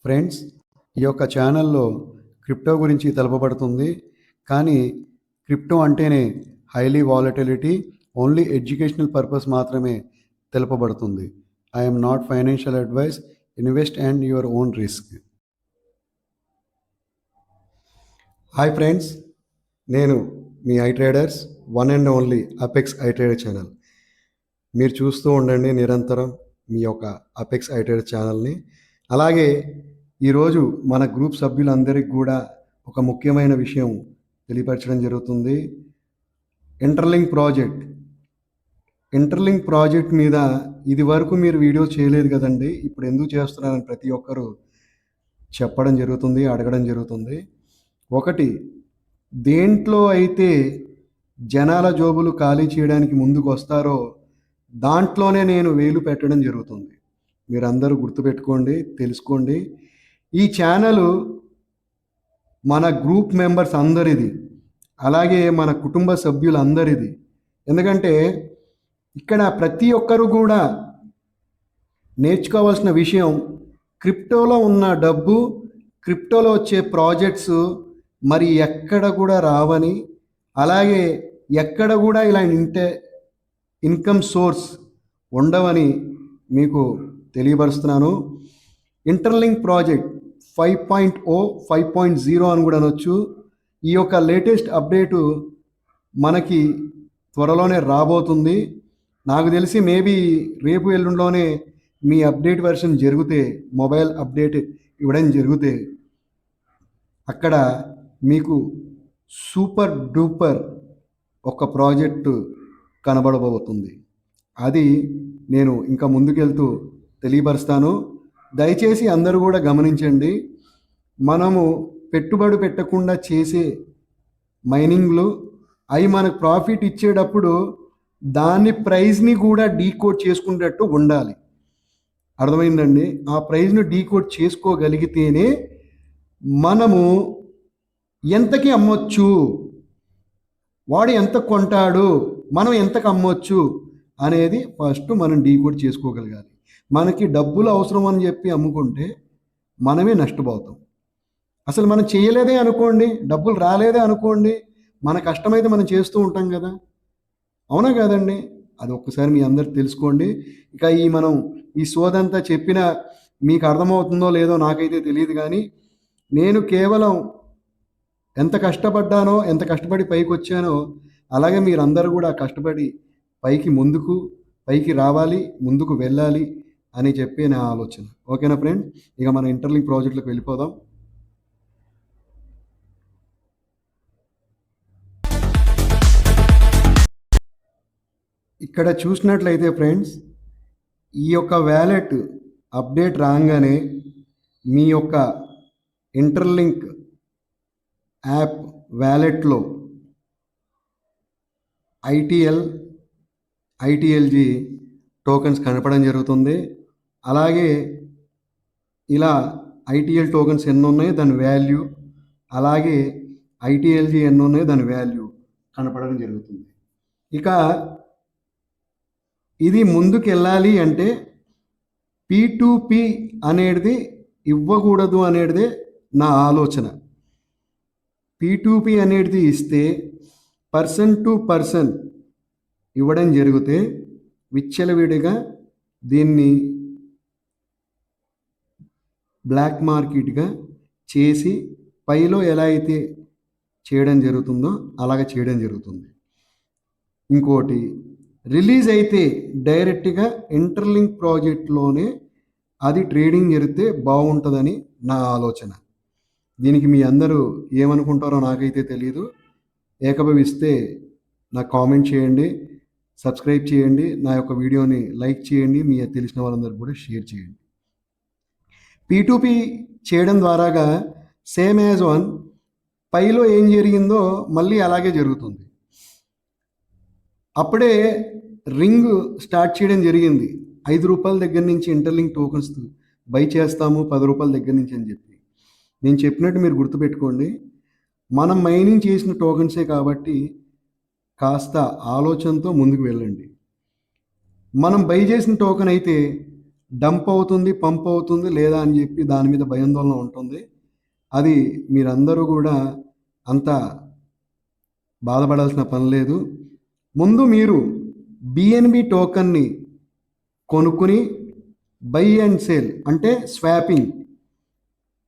Friends, ఈ యొక్క ఛానల్లో క్రిప్టో గురించి తెలుపబడుతుంది. కానీ క్రిప్టో అంటేనే highly volatility, only educational purpose మాత్రమే తెలుపబడుతుంది. I'm not financial advice. Invest and your own risk. Hi friends, నేను మీ I traders, one and only Apex I trader channel. మీరు చూస్తూ ఉండండి నిరంతరం మీ యొక్క అపెక్స్ ఐ ట్రేడర్ ఛానల్ని. అలాగే ఈరోజు మన గ్రూప్ సభ్యులందరికీ కూడా ఒక ముఖ్యమైన విషయం తెలియపరచడం జరుగుతుంది. ఇంటర్లింక్ ప్రాజెక్ట్ మీద ఇది వరకు మీరు వీడియో చేయలేదు కదండి, ఇప్పుడు ఎందుకు చేస్తున్నారని ప్రతి ఒక్కరూ చెప్పడం జరుగుతుంది, అడగడం జరుగుతుంది. ఒకటి, దేంట్లో అయితే జనాల జోబులు ఖాళీ చేయడానికి ముందుకు వస్తారో దాంట్లోనే నేను వేలు పెట్టడం జరుగుతుంది. మీరందరూ గుర్తుపెట్టుకోండి, తెలుసుకోండి. ఈ ఛానల్ మన గ్రూప్ మెంబర్స్ అందరిది, అలాగే మన కుటుంబ సభ్యులందరిది. ఎందుకంటే ఇక్కడ ప్రతి ఒక్కరు కూడా నేర్చుకోవాల్సిన విషయం, క్రిప్టోలో ఉన్న డబ్బు, క్రిప్టోలో వచ్చే ప్రాజెక్ట్స్ మరి ఎక్కడ కూడా రావని, అలాగే ఎక్కడ కూడా ఇలా ఇన్కమ్ సోర్స్ ఉండవని మీకు తెలియపరుస్తున్నాను. ఇంటర్లింక్ ప్రాజెక్ట్ 5.0, 5.0 అని కూడా అనొచ్చు. ఈ యొక్క లేటెస్ట్ అప్డేటు మనకి త్వరలోనే రాబోతుంది. నాకు తెలిసి మేబీ రేపు ఎల్లుండిలోనే మీ అప్డేట్ వెర్షన్ జరిగితే, మొబైల్ అప్డేట్ ఇవ్వడం జరిగితే అక్కడ మీకు సూపర్ డూపర్ ఒక ప్రాజెక్టు కనబడబోతుంది. అది నేను ఇంకా ముందుకెళ్తూ తెలియపరుస్తాను. దయచేసి అందరూ కూడా గమనించండి. మనము పెట్టుబడి పెట్టకుండా చేసే మైనింగ్లు అవి మనకు ప్రాఫిట్ ఇచ్చేటప్పుడు దాని ప్రైజ్ని కూడా డీకోడ్ చేసుకునేటట్టు ఉండాలి. అర్థమైందండి? ఆ ప్రైజ్ను డీకోడ్ చేసుకోగలిగితేనే మనము ఎంతకి అమ్మొచ్చు, వాడు ఎంత కొంటాడు, మనం ఎంతకు అమ్మొచ్చు అనేది ఫస్ట్ మనం డీకోడ్ చేసుకోగలగాలి. మనకి డబ్బులు అవసరం అని చెప్పి అమ్ముకుంటే మనమే నష్టపోతాం. అసలు మనం చేయలేదే అనుకోండి, డబ్బులు రాలేదే అనుకోండి, మన కష్టమైతే మనం చేస్తూ ఉంటాం కదా, అవునా కాదండి? అది ఒక్కసారి మీ అందరు తెలుసుకోండి. ఇక మనం ఈ సోదంతా చెప్పినా మీకు అర్థమవుతుందో లేదో నాకైతే తెలియదు, కానీ నేను కేవలం ఎంత కష్టపడ్డానో, ఎంత కష్టపడి పైకి వచ్చానో, అలాగే మీరందరూ కూడా కష్టపడి పైకి రావాలి, ముందుకు వెళ్ళాలి అని చెప్పి నా ఆలోచన. ఓకేనా ఫ్రెండ్? ఇక మన ఇంటర్లింక్ ప్రాజెక్టులకు వెళ్ళిపోదాం. ఇక్కడ చూసినట్లయితే ఫ్రెండ్స్, ఈ యొక్క వ్యాలెట్ అప్డేట్ రాగానే మీ యొక్క ఇంటర్లింక్ యాప్ వ్యాలెట్లో ఐటీఎల్జీ టోకెన్స్ కనపడడం జరుగుతుంది. అలాగే ఇలా ఐటీఎల్ టోకెన్స్ ఎన్ని ఉన్నాయో దాని వాల్యూ, అలాగే ఐటీఎల్జీ ఎన్ని ఉన్నాయో దాని వాల్యూ కనపడడం జరుగుతుంది. ఇక ఇది ముందుకు వెళ్ళాలి అంటే P2P అనేది ఇవ్వకూడదు అనేదే నా ఆలోచన. P2P అనేది ఇస్తే పర్సన్ టు పర్సన్ ఇవ్వడం జరిగితే విచ్చలవిడిగా దీన్ని బ్లాక్ మార్కెట్గా చేసి పైలో ఎలా అయితే చేయడం జరుగుతుందో అలాగే చేయడం జరుగుతుంది. ఇంకోటి, రిలీజ్ అయితే డైరెక్ట్గా ఇంటర్లింక్ ప్రాజెక్ట్లోనే అది ట్రేడింగ్ జరిగితే బాగుంటుందని నా ఆలోచన. దీనికి మీ అందరూ ఏమనుకుంటారో నాకైతే తెలియదు. ఏకభవిస్తే నాకు కామెంట్ చేయండి, సబ్స్క్రైబ్ చేయండి, నా యొక్క వీడియోని లైక్ చేయండి, మీ తెలిసిన వాళ్ళందరూ కూడా షేర్ చేయండి. P2P చేయడం ద్వారాగా సేమ్ యాజ్ వన్ పైలో ఏం జరిగిందో మళ్ళీ అలాగే జరుగుతుంది. అప్పుడే రింగ్ స్టార్ట్ చేయడం జరిగింది. 5 రూపాయల దగ్గర నుంచి ఇంటర్లింక్ టోకెన్స్ బై చేస్తాము 10 రూపాయల దగ్గర నుంచి అని చెప్పి. నేను చెప్పినట్టు మీరు గుర్తుపెట్టుకోండి. మనం మైనింగ్ చేసిన టోకెన్సే కాబట్టి కాస్త ఆలోచనతో ముందుకు వెళ్ళండి. మనం బై చేసిన టోకెన్ అయితే డంప్ అవుతుంది, పంప్ అవుతుంది లేదా అని చెప్పి దాని మీద భయాందోళన ఉంటుంది. అది మీరందరూ కూడా అంత బాధపడాల్సిన పని లేదు. ముందు మీరు బిఎన్బి టోకన్ని కొనుక్కుని బై అండ్ సేల్ అంటే స్వాపింగ్,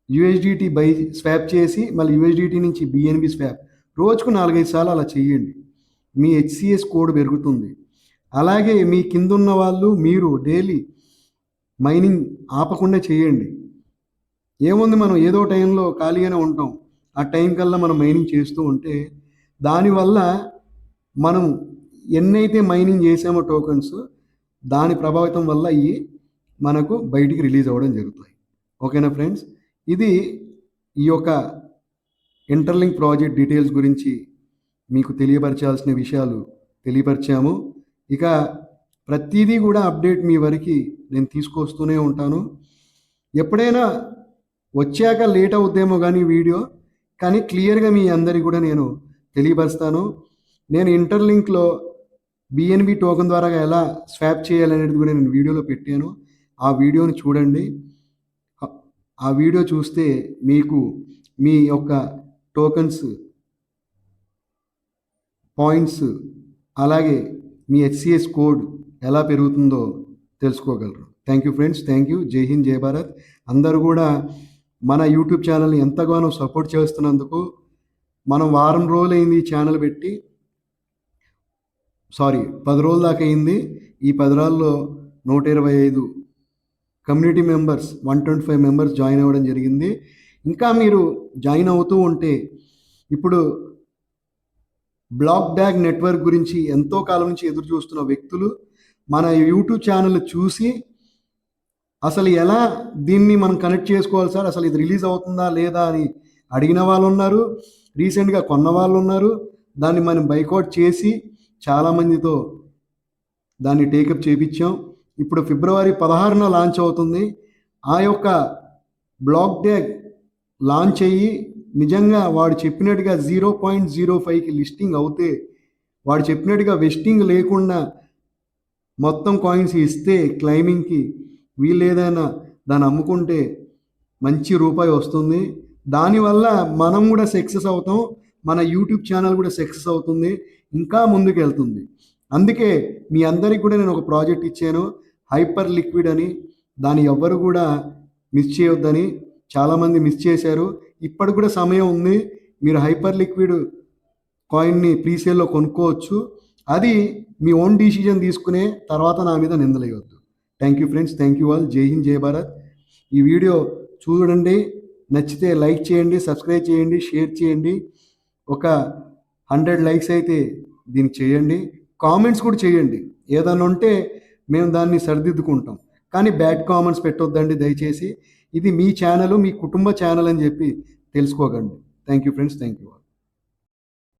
యూఎస్డిటీ బై స్వాప్ చేసి మళ్ళీ యూఎస్డిటీ నుంచి బిఎన్బి స్వాప్ రోజుకు 4-5 సార్లు అలా చేయండి. మీ హెచ్సిఎస్ కోడ్ పెరుగుతుంది. అలాగే మీ కింద ఉన్న వాళ్ళు మీరు డైలీ మైనింగ్ ఆపకుండా చేయండి. ఏముంది, మనం ఏదో టైంలో ఖాళీగానే ఉంటాం. ఆ టైం కల్లా మనం మైనింగ్ చేస్తూ ఉంటే దానివల్ల మనం ఎన్నైతే మైనింగ్ చేసామో టోకన్స్ దాని ప్రభావితం వల్ల ఇవి మనకు బయటికి రిలీజ్ అవ్వడం జరుగుతాయి. ఓకేనా ఫ్రెండ్స్, ఇది ఈ యొక్క ఇంటర్లింక్ ప్రాజెక్ట్ డీటెయిల్స్ గురించి మీకు తెలియపరచాల్సిన విషయాలు తెలియపరిచాము. ఇక ప్రతిదీ కూడా అప్డేట్ మీ వరకు నేను తీసుకొస్తూనే ఉంటాను. ఎప్పుడైనా వచ్చాక లేట్ అవుద్దేమో కానీ వీడియో, కానీ క్లియర్గా మీ అందరికీ కూడా నేను తెలియపరుస్తాను. నేను ఇంటర్లింక్లో బిఎన్బి టోకెన్ ద్వారా ఎలా స్వాప్ చేయాలనేది కూడా నేను వీడియోలో పెట్టాను. ఆ వీడియోని చూడండి. ఆ వీడియో చూస్తే మీకు మీ యొక్క టోకన్స్ పాయింట్స్ అలాగే మీ హెచ్సిఎస్ కోడ్ ఎలా పెరుగుతుందో తెలుసుకోగలరు. Thank you friends, thank you. Jai Hind, జై భారత్. అందరూ కూడా మన యూట్యూబ్ ఛానల్ని ఎంతగానో సపోర్ట్ చేస్తున్నందుకు, మనం వారం రోజులైంది ఈ ఛానల్ పెట్టి, 10 రోజుల దాకా అయింది. ఈ 10 రోజుల్లో 125 కమ్యూనిటీ మెంబర్స్, 125 మెంబర్స్ జాయిన్ అవ్వడం జరిగింది. ఇంకా మీరు జాయిన్ అవుతూ ఉంటే, ఇప్పుడు బ్లాక్ డాగ్ నెట్వర్క్ గురించి ఎంతో కాలం నుంచి ఎదురు చూస్తున్న వ్యక్తులు మన యూట్యూబ్ ఛానల్ చూసి అసలు ఎలా దీన్ని మనం కనెక్ట్ చేసుకోవాలి సార్, అసలు ఇది రిలీజ్ అవుతుందా లేదా అని అడిగిన వాళ్ళు ఉన్నారు. రీసెంట్గా కొన్న వాళ్ళు ఉన్నారు. దాన్ని మనం బైకౌట్ చేసి చాలామందితో దాన్ని టేకప్ చేయించాం. ఇప్పుడు ఫిబ్రవరి 16న లాంచ్ అవుతుంది. ఆ యొక్క బ్లాక్ డాగ్ లాంచ్ అయ్యి నిజంగా వాడు చెప్పినట్టుగా 0.05కి లిస్టింగ్ అవుతే, వాడు చెప్పినట్టుగా వెస్టింగ్ లేకుండా మొత్తం కాయిన్స్ ఇస్తే క్లైమింగ్కి వీళ్ళు ఏదైనా దాన్ని అమ్ముకుంటే మంచి రూపాయి వస్తుంది. దానివల్ల మనం కూడా సక్సెస్ అవుతాం, మన యూట్యూబ్ ఛానల్ కూడా సక్సెస్ అవుతుంది, ఇంకా ముందుకు వెళ్తుంది. అందుకే మీ అందరికి కూడా నేను ఒక ప్రాజెక్ట్ ఇచ్చాను, హైపర్ లిక్విడ్ అని. దాన్ని ఎవ్వరు కూడా మిస్ చేయొద్దని. చాలామంది మిస్ చేశారు. ఇప్పటికి కూడా సమయం ఉంది. మీరు హైపర్ లిక్విడ్ కాయిన్ని ప్రీసేల్లో కొనుక్కోవచ్చు. అది మీ ఓన్ డిసిజన్ తీసుకునే తర్వాత నా మీద నిందలేయొద్దు. Thank you friends, thank you all. Jai Hind, జై భారత్. ఈ వీడియో చూడండి, నచ్చితే లైక్ చేయండి, సబ్స్క్రైబ్ చేయండి, షేర్ చేయండి. ఒక 100 లైక్స్ అయితే దీనికి చేయండి. కామెంట్స్ కూడా చేయండి. ఏదైనా ఉంటే మేము దాన్ని సరిదిద్దుకుంటాం, కానీ బ్యాడ్ కామెంట్స్ పెట్టొద్దండి దయచేసి. ఇది మీ ఛానల్, మీ కుటుంబ ఛానల్ అని చెప్పి తెలుసుకోకండి. Thank you friends, thank you.